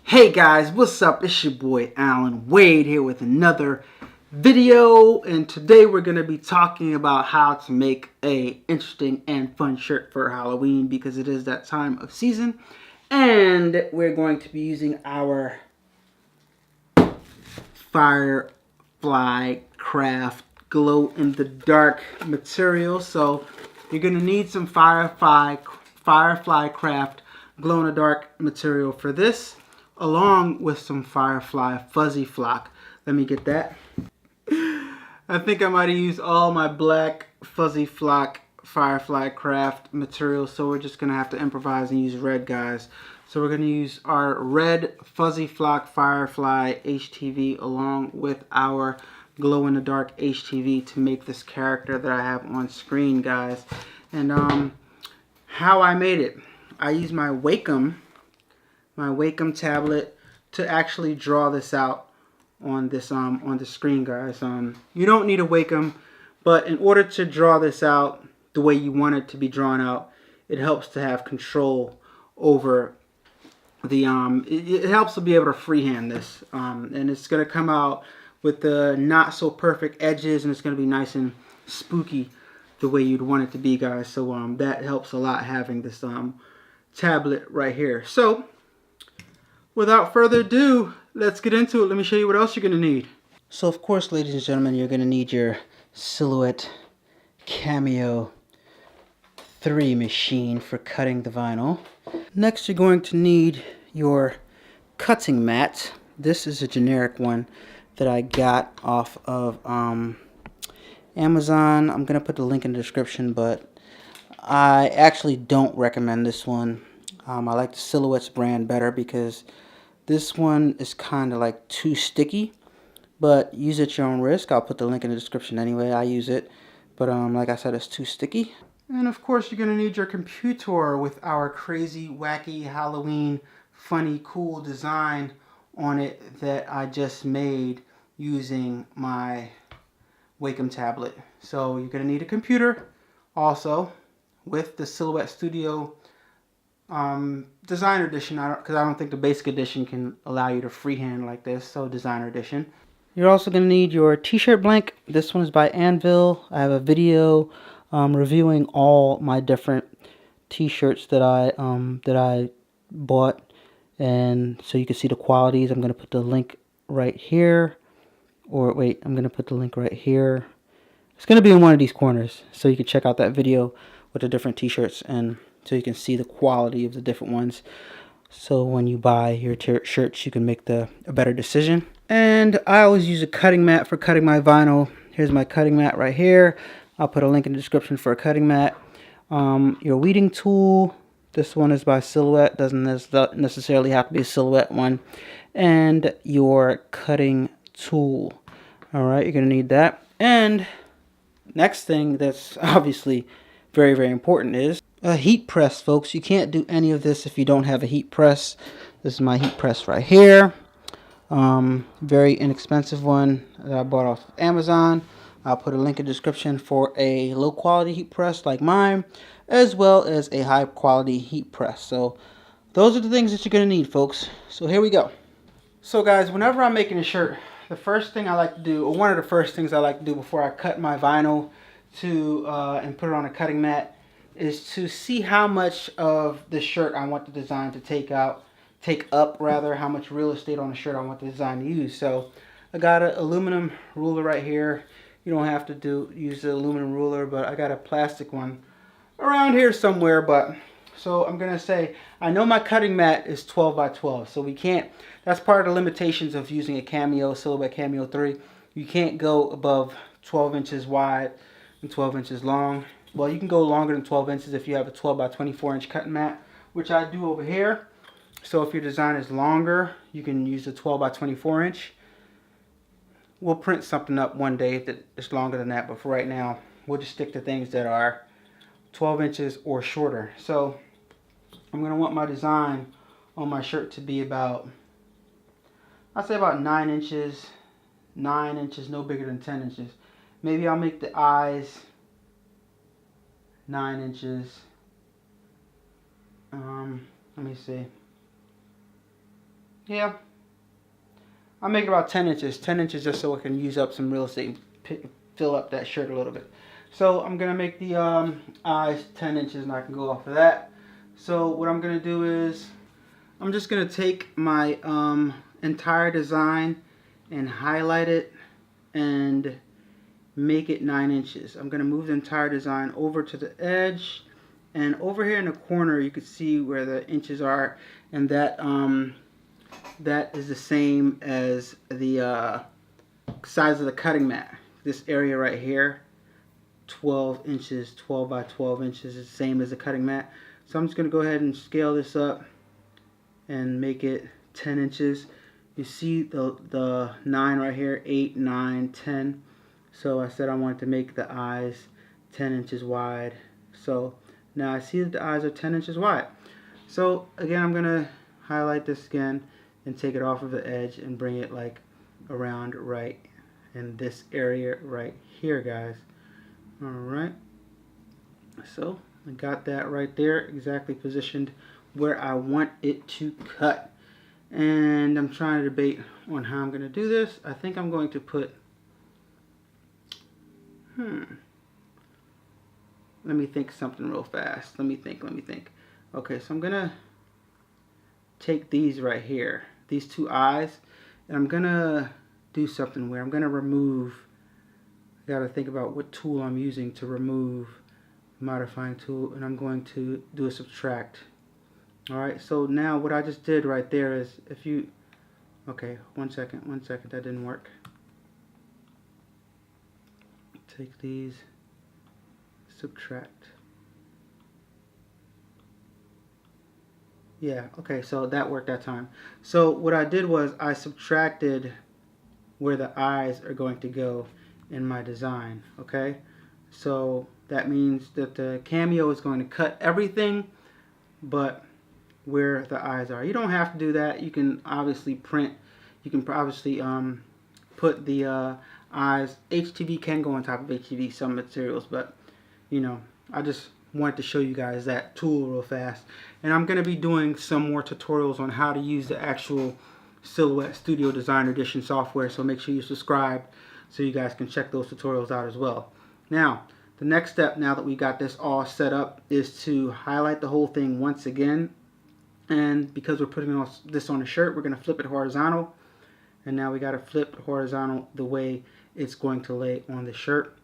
Hey guys, what's up? It's your boy Allan Wade here with another video, and today we're going to be talking about how to make a interesting and fun shirt for Halloween because it is that time of season, and we're going to be using our FireFly Craft glow-in-the-dark material. So you're going to need some FireFly Craft glow-in-the-dark material for this, along with some FireFly Fuzzy Flock. Let me get that. I think I might have used all my black Fuzzy Flock FireFly Craft material, so we're just going to have to improvise and use red, guys. So we're going to use our red Fuzzy Flock FireFly HTV along with our glow-in-the-dark HTV to make this character that I have on screen, guys. And how I made it. I used my Wacom tablet to actually draw this out on this on the screen, guys. You don't need a Wacom, but in order to draw this out the way you want it to be drawn out, it helps to have control over the it helps to be able to freehand this, and it's going to come out with the not so perfect edges, and it's going to be nice and spooky the way you'd want it to be, guys. So that helps a lot having this tablet right here. So without further ado, let's get into it. Let me show you what else you're going to need. So of course, ladies and gentlemen, you're going to need your Silhouette Cameo 3 machine for cutting the vinyl. Next, you're going to need your cutting mat. This is a generic one that I got off of Amazon. I'm going to put the link in the description, but I actually don't recommend this one. I like the Silhouette's brand better because this one is kind of like too sticky, but use at your own risk. I'll put the link in the description anyway. I use it, but like I said, it's too sticky. And of course, you're going to need your computer with our crazy, wacky, Halloween, funny, cool design on it that I just made using my Wacom tablet. So you're going to need a computer also with the Silhouette Studio Designer Edition, because I don't think the basic edition can allow you to freehand like this, so Designer Edition. You're also going to need your t-shirt blank. This one is by Anvil. I have a video reviewing all my different t-shirts that I bought, and so you can see the qualities. I'm going to put the link right here, or wait, I'm going to put the link right here. It's going to be in one of these corners, so you can check out that video with the different t-shirts, and so you can see the quality of the different ones. So when you buy your shirts, you can make a better decision. And I always use a cutting mat for cutting my vinyl. Here's my cutting mat right here. I'll put a link in the description for a cutting mat. Your weeding tool. This one is by Silhouette. Doesn't necessarily have to be a Silhouette one. And your cutting tool. Alright, you're going to need that. And next thing that's obviously very, very important is a heat press, folks. You can't do any of this if you don't have a heat press. This is my heat press right here. Very inexpensive one that I bought off Amazon. I'll put a link in the description for a low quality heat press like mine, as well as a high quality heat press. So those are the things that you're going to need, folks. So here we go. So guys, whenever I'm making a shirt, the first thing I like to do, or one of the first things I like to do before I cut my vinyl and put it on a cutting mat, is to see how much of the shirt I want the design to take up, how much real estate on the shirt I want the design to use. So I got an aluminum ruler right here. You don't have to use the aluminum ruler, but I got a plastic one around here somewhere. But so I'm gonna say, I know my cutting mat is 12 by 12, so we can't, that's part of the limitations of using a Silhouette Cameo 3. You can't go above 12 inches wide and 12 inches long. Well, you can go longer than 12 inches if you have a 12 by 24 inch cutting mat, which I do over here. So if your design is longer, you can use a 12 by 24 inch. We'll print something up one day that is longer than that, but for right now, we'll just stick to things that are 12 inches or shorter. So I'm going to want my design on my shirt to be about, I'd say about 9 inches. 9 inches, no bigger than 10 inches. Maybe I'll make the eyes 9 inches. Let me see. Yeah, I'll make it about 10 inches. 10 inches just so I can use up some real estate and fill up that shirt a little bit. So I'm going to make the eyes 10 inches and I can go off of that. So what I'm going to do is I'm just going to take my entire design and highlight it and make it 9 inches. I'm going to move the entire design over to the edge, and over here in the corner you can see where the inches are, and that that is the same as the size of the cutting mat. This area right here, 12 inches, 12 by 12 inches is the same as the cutting mat. So I'm just going to go ahead and scale this up and make it 10 inches. You see the 9 right here, 8, 9, 10. So I said I wanted to make the eyes 10 inches wide. So now I see that the eyes are 10 inches wide. So again, I'm going to highlight this again and take it off of the edge and bring it like around right in this area right here, guys. Alright, so I got that right there exactly positioned where I want it to cut. And I'm trying to debate on how I'm going to do this. I think I'm going to put let me think something real fast. Let me think. Okay, so I'm going to take these right here, these two eyes, and I'm going to do something where I'm going to remove, I got to think about what tool I'm using to remove, modifying tool, and I'm going to do a subtract. Alright, so now what I just did right there is, if you, okay, one second, that didn't work. Take these, subtract. Yeah, okay, so that worked that time. So what I did was I subtracted where the eyes are going to go in my design, okay? So that means that the cameo is going to cut everything but where the eyes are. You don't have to do that. You can obviously print, you can obviously put the eyes. HTV can go on top of HTV, some materials, but you know, I just wanted to show you guys that tool real fast. And I'm going to be doing some more tutorials on how to use the actual Silhouette Studio Designer Edition software, so make sure you subscribe so you guys can check those tutorials out as well. Now, the next step, now that we got this all set up, is to highlight the whole thing once again. And because we're putting this on a shirt, we're going to flip it horizontal. And now we got to flip horizontal the way it's going to lay on the shirt.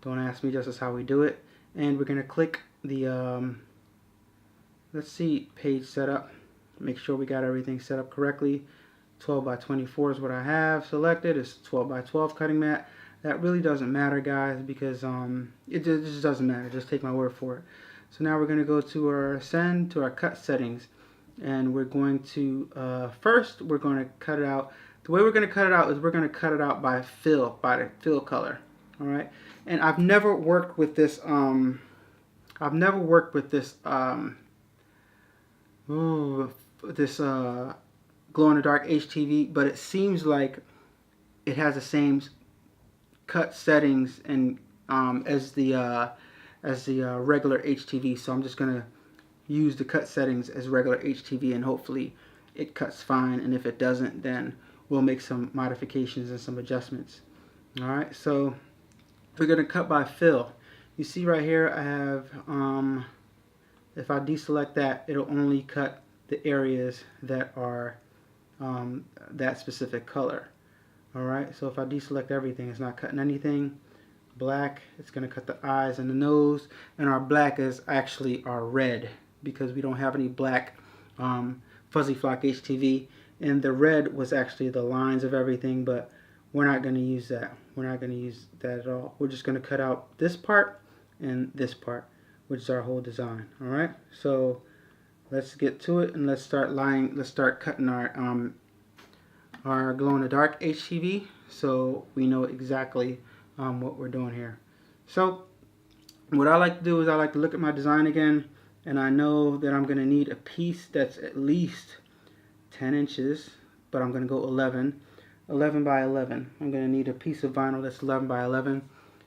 Don't ask me, just as how we do it. And we're going to click the, let's see, page setup. Make sure we got everything set up correctly. 12 by 24 is what I have selected. It's 12 by 12 cutting mat. That really doesn't matter, guys, because it just doesn't matter. Just take my word for it. So now we're going to go to our send to our cut settings. And we're going to, first, we're going to cut it out. The way we're going to cut it out is we're going to cut it out by fill, by the fill color. All right. And I've never worked with this, glow in the dark HTV, but it seems like it has the same cut settings and as the regular HTV. So I'm just going to use the cut settings as regular HTV, and hopefully it cuts fine, and if it doesn't, then we'll make some modifications and some adjustments. Alright, so we're going to cut by fill. You see right here I have, if I deselect that, it'll only cut the areas that are that specific color. Alright, so if I deselect everything, it's not cutting anything. Black, it's going to cut the eyes and the nose, and our black is actually our red, because we don't have any black fuzzy flock HTV, and the red was actually the lines of everything, but we're not going to use that. We're not going to use that at all. We're just going to cut out this part and this part, which is our whole design. Alright, so let's get to it, and let's start cutting our glow in the dark HTV, so we know exactly what we're doing here. So what I like to do is I like to look at my design again, and I know that I'm going to need a piece that's at least 10 inches, but I'm going to go 11 by 11. I'm going to need a piece of vinyl that's 11 by 11.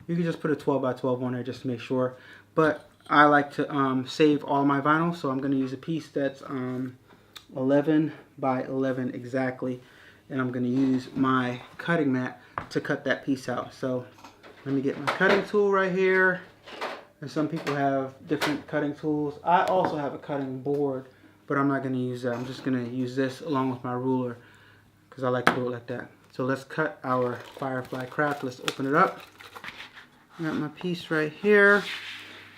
You can just put a 12 by 12 on there just to make sure, but I like to save all my vinyl, so I'm going to use a piece that's 11 by 11 exactly, and I'm going to use my cutting mat to cut that piece out. So let me get my cutting tool right here. And some people have different cutting tools. I also have a cutting board, but I'm not going to use that. I'm just going to use this along with my ruler because I like to do it like that. So let's cut our FireFly Craft. Let's open it up. I got my piece right here.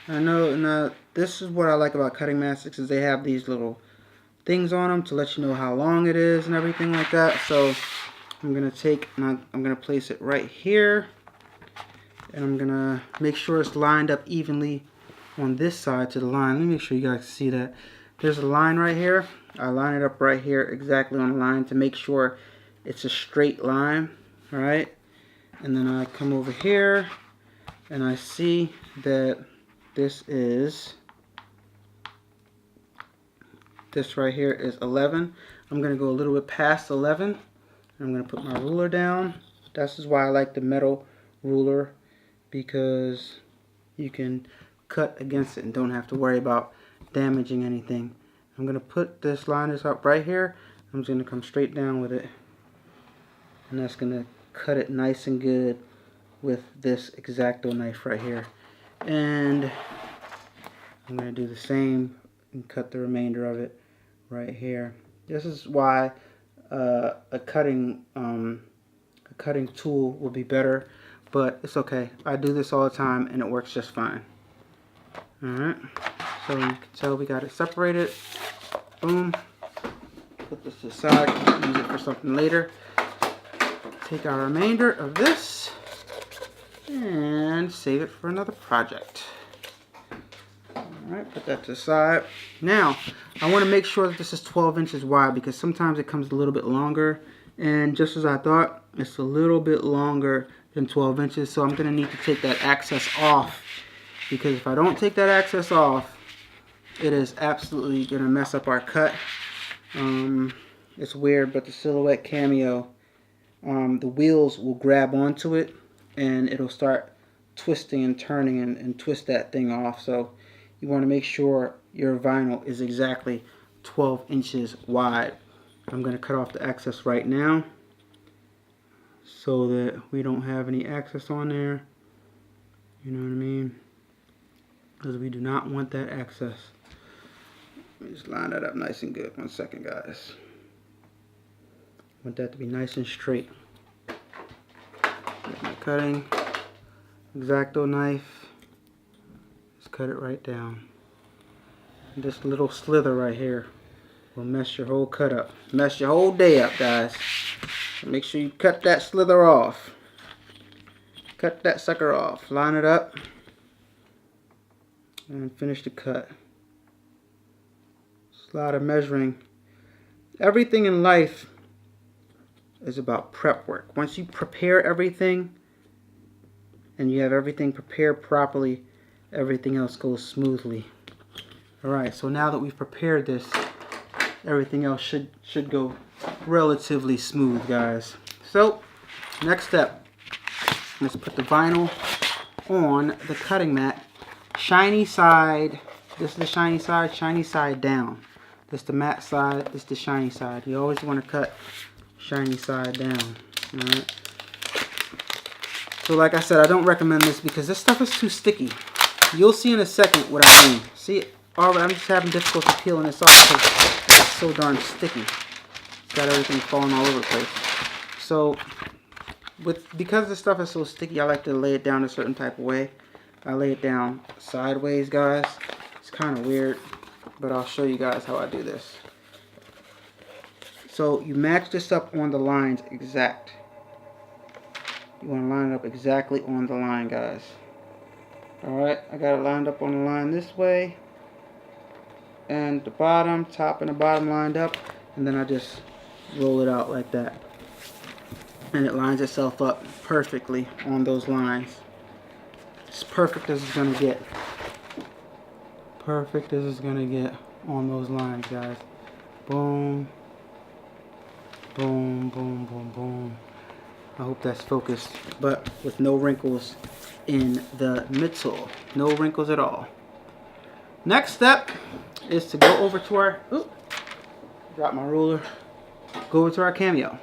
I know, and this is what I like about cutting mats, is they have these little things on them to let you know how long it is and everything like that. So I'm going to take, and I'm going to place it right here. And I'm going to make sure it's lined up evenly on this side to the line. Let me make sure you guys see that. There's a line right here. I line it up right here exactly on the line to make sure it's a straight line. Alright. And then I come over here and I see that this right here is 11. I'm going to go a little bit past 11. I'm going to put my ruler down. This is why I like the metal ruler, because you can cut against it and don't have to worry about damaging anything. I'm going to put this line up right here. I'm just going to come straight down with it, and that's going to cut it nice and good with this X-Acto knife right here. And I'm going to do the same and cut the remainder of it right here. This is why a cutting tool will be better, but it's okay. I do this all the time and it works just fine. Alright, so you can tell we got it separated. Boom. Put this to the side, use it for something later. Take our remainder of this and save it for another project. Alright, put that to the side. Now, I want to make sure that this is 12 inches wide, because sometimes it comes a little bit longer, and just as I thought, it's a little bit longer than 12 inches, so I'm going to need to take that access off, because if I don't take that access off, it is absolutely going to mess up our cut. It's weird, but the Silhouette Cameo, the wheels will grab onto it and it'll start twisting and turning and twist that thing off. So you want to make sure your vinyl is exactly 12 inches wide. I'm going to cut off the excess right now so that we don't have any excess on there. You know what I mean? Because we do not want that excess. Let me just line that up nice and good. 1 second, guys. Want that to be nice and straight. Get my cutting X-Acto knife. Just cut it right down. And this little slither right here will mess your whole cut up. Mess your whole day up, guys. So make sure you cut that slither off. Cut that sucker off. Line it up. And finish the cut. It's a lot of measuring. Everything in life is about prep work. Once you prepare everything and you have everything prepared properly, everything else goes smoothly. Alright, so now that we've prepared this, everything else should go relatively smooth, guys. So, next step, let's put the vinyl on the cutting mat. Shiny side, this is the shiny side down. This is the matte side, this is the shiny side. You always want to cut shiny side down. Alright. So like I said, I don't recommend this because this stuff is too sticky. You'll see in a second what I mean. See, alright, I'm just having difficulty peeling this off because it's so darn sticky. It's got everything falling all over the place. So, because this stuff is so sticky, I like to lay it down a certain type of way. I lay it down sideways, guys. It's kind of weird, but I'll show you guys how I do this. So you match this up on the lines exact. You want to line it up exactly on the line, guys. Alright, I got it lined up on the line this way. And the bottom, top and the bottom lined up. And then I just roll it out like that. And it lines itself up perfectly on those lines. As perfect as it's going to get. Perfect as it's going to get on those lines, guys. Boom. Boom, boom, boom, boom. I hope that's focused, but with no wrinkles in the midsole. No wrinkles at all. Next step is to go over to our Drop my ruler. Go over to our cameo.